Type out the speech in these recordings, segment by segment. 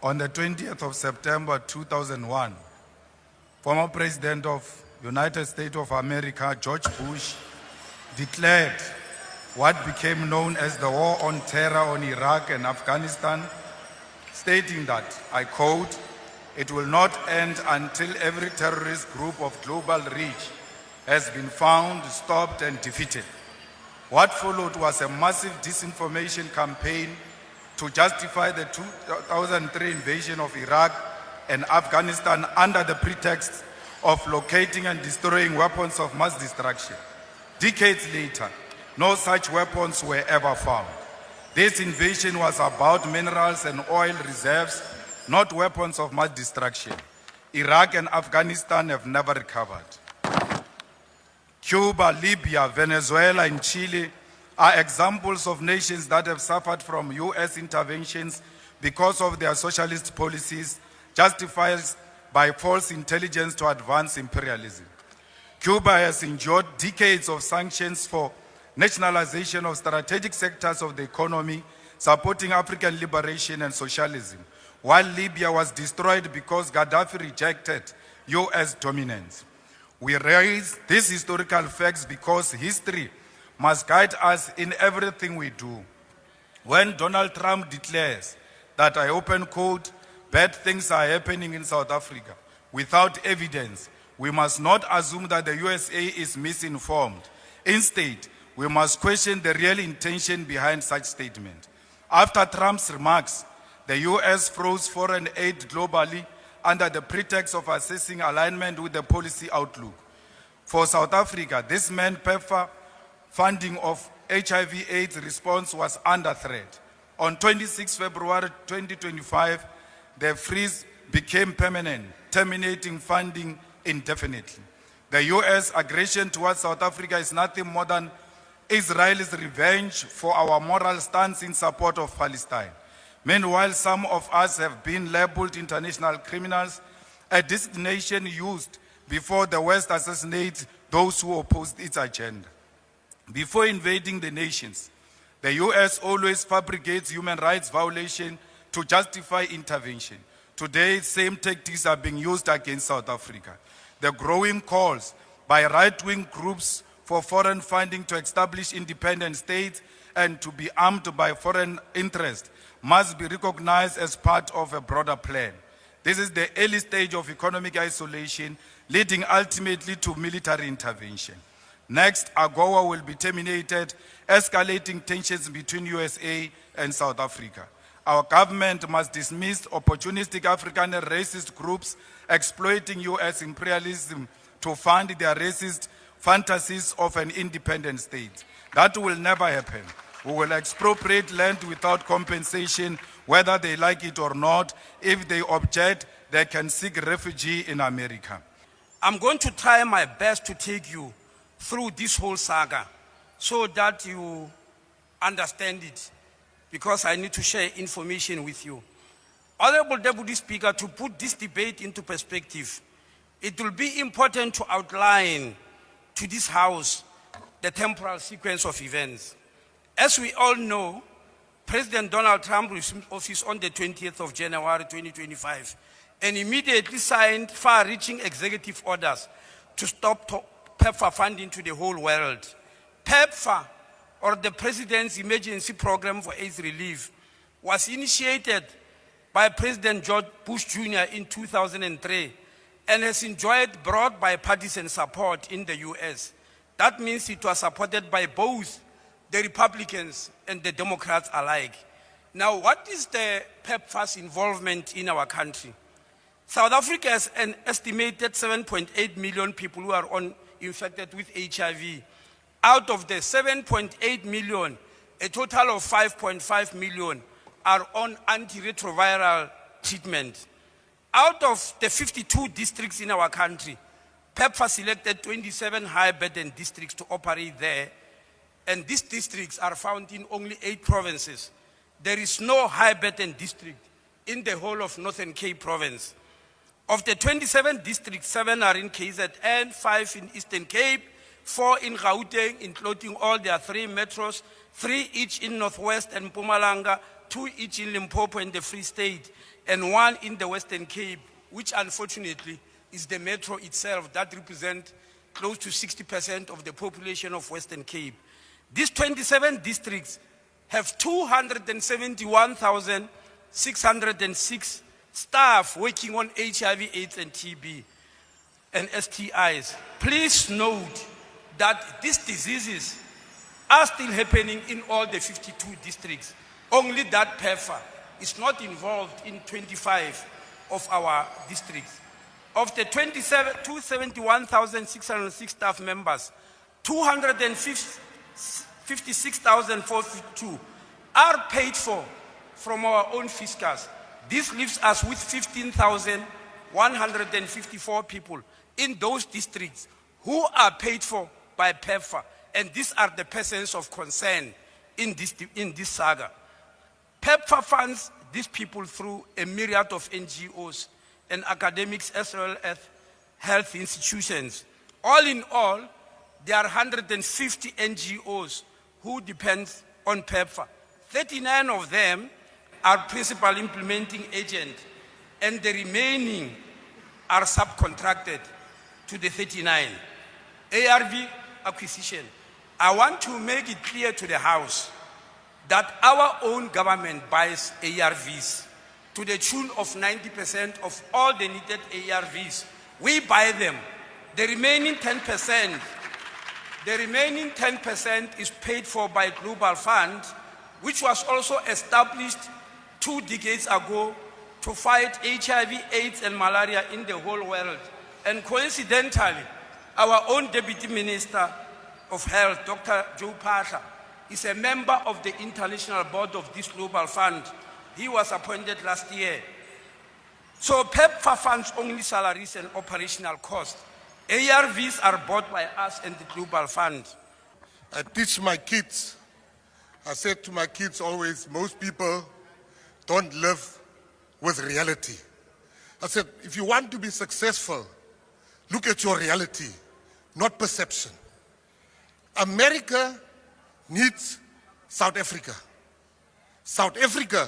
On the 20th of September 2001, former President of United States of America, George Bush, declared what became known as the War on Terror on Iraq and Afghanistan, stating that, I quote, "It will not end until every terrorist group of global reach has been found, stopped, and defeated." What followed was a massive disinformation campaign to justify the 2003 invasion of Iraq and Afghanistan under the pretext of locating and destroying weapons of mass destruction. Decades later, no such weapons were ever found. This invasion was about minerals and oil reserves, not weapons of mass destruction. Iraq and Afghanistan have never recovered. Cuba, Libya, Venezuela, and Chile are examples of nations that have suffered from US interventions because of their socialist policies, justified by false intelligence to advance imperialism. Cuba has endured decades of sanctions for nationalization of strategic sectors of the economy, supporting African liberation and socialism, while Libya was destroyed because Gaddafi rejected US dominance. We raise these historical facts because history must guide us in everything we do. When Donald Trump declares that, I open quote, "bad things are happening in South Africa," without evidence, we must not assume that the USA is misinformed. Instead, we must question the real intention behind such statement. After Trump's remarks, the US froze foreign aid globally under the pretext of assessing alignment with the policy outlook. For South Africa, this meant Pepa funding of HIV/AIDS response was under threat. On 26 February 2025, the freeze became permanent, terminating funding indefinitely. The US aggression towards South Africa is nothing more than Israel's revenge for our moral stance in support of Palestine. Meanwhile, some of us have been labeled international criminals, a designation used before the West assassinates those who opposed its agenda. Before invading the nations, the US always fabricates human rights violation to justify intervention. Today, same tactics are being used against South Africa. The growing calls by right-wing groups for foreign funding to establish independent states and to be armed by foreign interests must be recognized as part of a broader plan. This is the early stage of economic isolation, leading ultimately to military intervention. Next, AGOA will be terminated, escalating tensions between USA and South Africa. Our government must dismiss opportunistic African and racist groups exploiting US imperialism to fund their racist fantasies of an independent state. That will never happen. We will expropriate land without compensation, whether they like it or not. If they object, they can seek refuge in America. I'm going to try my best to take you through this whole saga so that you understand it, because I need to share information with you. Honorable Deputy Speaker, to put this debate into perspective, it will be important to outline to this House the temporal sequence of events. As we all know, President Donald Trump resumed office on the 20th of January 2025 and immediately signed far-reaching executive orders to stop PEPFAR funding to the whole world. PEPFAR, or the President's Emergency Program for AIDS Relief, was initiated by President George Bush Jr. in 2003 and has enjoyed broad bipartisan support in the US. That means it was supported by both the Republicans and the Democrats alike. Now, what is the PEPFAR's involvement in our country? South Africa has an estimated 7.8 million people who are infected with HIV. Out of the 7.8 million, a total of 5.5 million are on antiretroviral treatment. Out of the 52 districts in our country, PEPFAR selected 27 high-burden districts to operate there, and these districts are found in only 8 provinces. There is no high-burden district in the whole of Northern Cape Province. Of the 27 districts, 7 are in KZN, 5 in Eastern Cape, 4 in Gauteng, including all their 3 metros, 3 each in Northwest and Mpumalanga, 2 each in Limpopo and the Free State. and one in the Western Cape, which unfortunately is the metro itself that represents close to 60% of the population of Western Cape. These 27 districts have 271,606 staff working on HIV, AIDS, and TB and STIs. Please note that these diseases are still happening in all the 52 districts. Only that Pepa is not involved in 25 of our districts. Of the 271,606 staff members, 256,452 are paid for from our own fiscals. This leaves us with 15,154 people in those districts who are paid for by Pepa, and these are the persons of concern in this saga. Pepa funds these people through a myriad of NGOs and academics as well as health institutions. All in all, there are 150 NGOs who depend on Pepa. 39 of them are principal implementing agents, and the remaining are subcontracted to the 39. ARV acquisition. I want to make it clear to the House that our own government buys ARVs to the tune of 90% of all the needed ARVs. We buy them. The remaining 10% is paid for by Global Fund, which was also established 2 decades ago to fight HIV, AIDS, and malaria in the whole world. And coincidentally, our own Deputy Minister of Health, Dr. Joe Pasha, is a member of the International Board of this Global Fund. He was appointed last year. So Pepa funds only salaries and operational costs. ARVs are bought by us and the Global Fund. I teach my kids. I said to my kids always, most people don't live with reality. I said, if you want to be successful, look at your reality, not perception. America needs South Africa. South Africa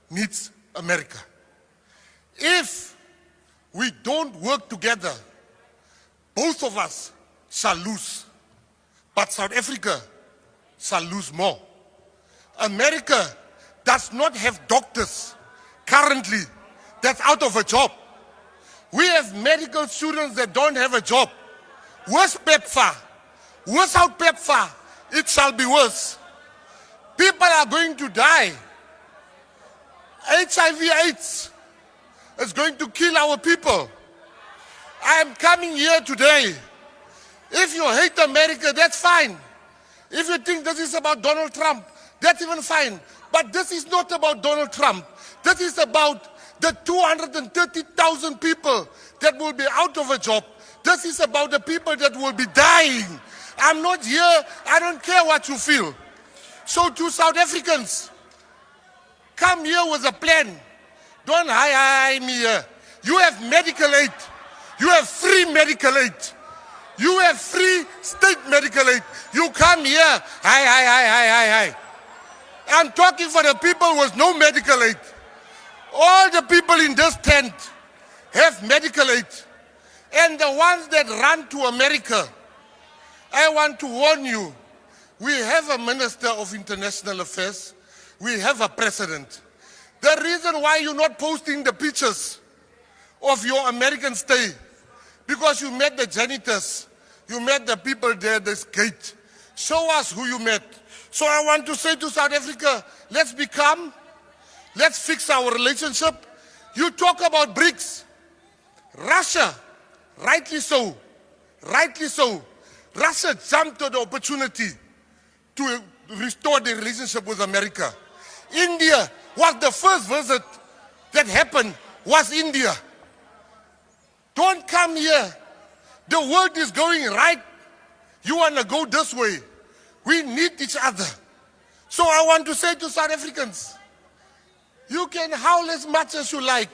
needs America. If we don't work together, both of us shall lose, but South Africa shall lose more. America does not have doctors currently that's out of a job. We have medical students that don't have a job. Worse Pepa, without Pepa, it shall be worse. People are going to die. HIV/AIDS is going to kill our people. I am coming here today. If you hate America, that's fine. If you think this is about Donald Trump, that's even fine. But this is not about Donald Trump. This is about the 230,000 people that will be out of a job. This is about the people that will be dying. I'm not here. I don't care what you feel. So to South Africans, come here with a plan. Don't hi me here. You have medical aid. You have free medical aid. You have free state medical aid. You come here. Hi. I'm talking for the people with no medical aid. All the people in this tent have medical aid. And the ones that run to America, I want to warn you, we have a Minister of International Affairs. We have a president. The reason why you're not posting the pictures of your American stay, because you met the janitors, you met the people there at this gate. Show us who you met. So I want to say to South Africa, let's be calm. Let's fix our relationship. You talk about BRICS. Russia, rightly so. Russia jumped to the opportunity to restore the relationship with America. India was the first visit that happened, was India. Don't come here. The world is going right. You want to go this way. We need each other. So I want to say to South Africans, you can howl as much as you like.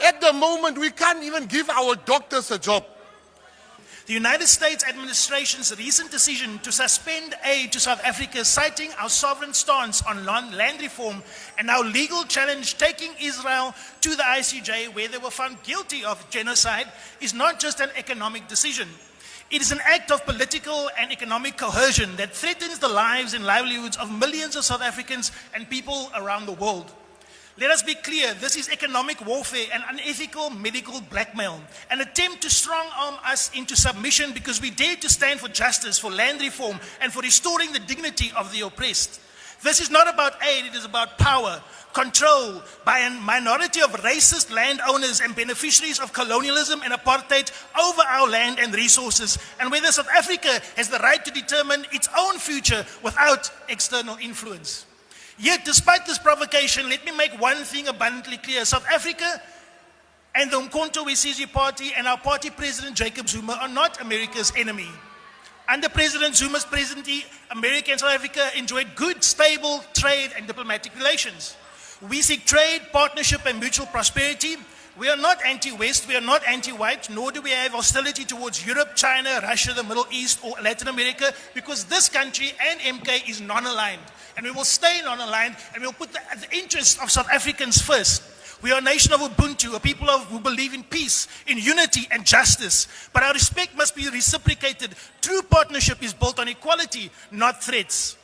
At the moment, we can't even give our doctors a job. The United States administration's recent decision to suspend aid to South Africa, citing our sovereign stance on land reform and our legal challenge taking Israel to the ICJ, where they were found guilty of genocide, is not just an economic decision. It is an act of political and economic coercion that threatens the lives and livelihoods of millions of South Africans and people around the world. Let us be clear, this is economic warfare and unethical medical blackmail, an attempt to strong-arm us into submission because we dare to stand for justice, for land reform, and for restoring the dignity of the oppressed. This is not about aid, it is about power, control by a minority of racist landowners and beneficiaries of colonialism and apartheid over our land and resources, and whether South Africa has the right to determine its own future without external influence. Yet, despite this provocation, let me make one thing abundantly clear. South Africa and the Umkhonto we Sizwe party and our party president, Jacob Zuma, are not America's enemy. Under President Zuma's presidency, America and South Africa enjoyed good, stable trade and diplomatic relations. We seek trade, partnership, and mutual prosperity. We are not anti-West, we are not anti-white, nor do we have hostility towards Europe, China, Russia, the Middle East, or Latin America, because this country and MK is non-aligned. And we will stay non-aligned, and we will put the interests of South Africans first. We are a nation of Ubuntu, a people who believe in peace, in unity and justice. But our respect must be reciprocated. True partnership is built on equality, not threats.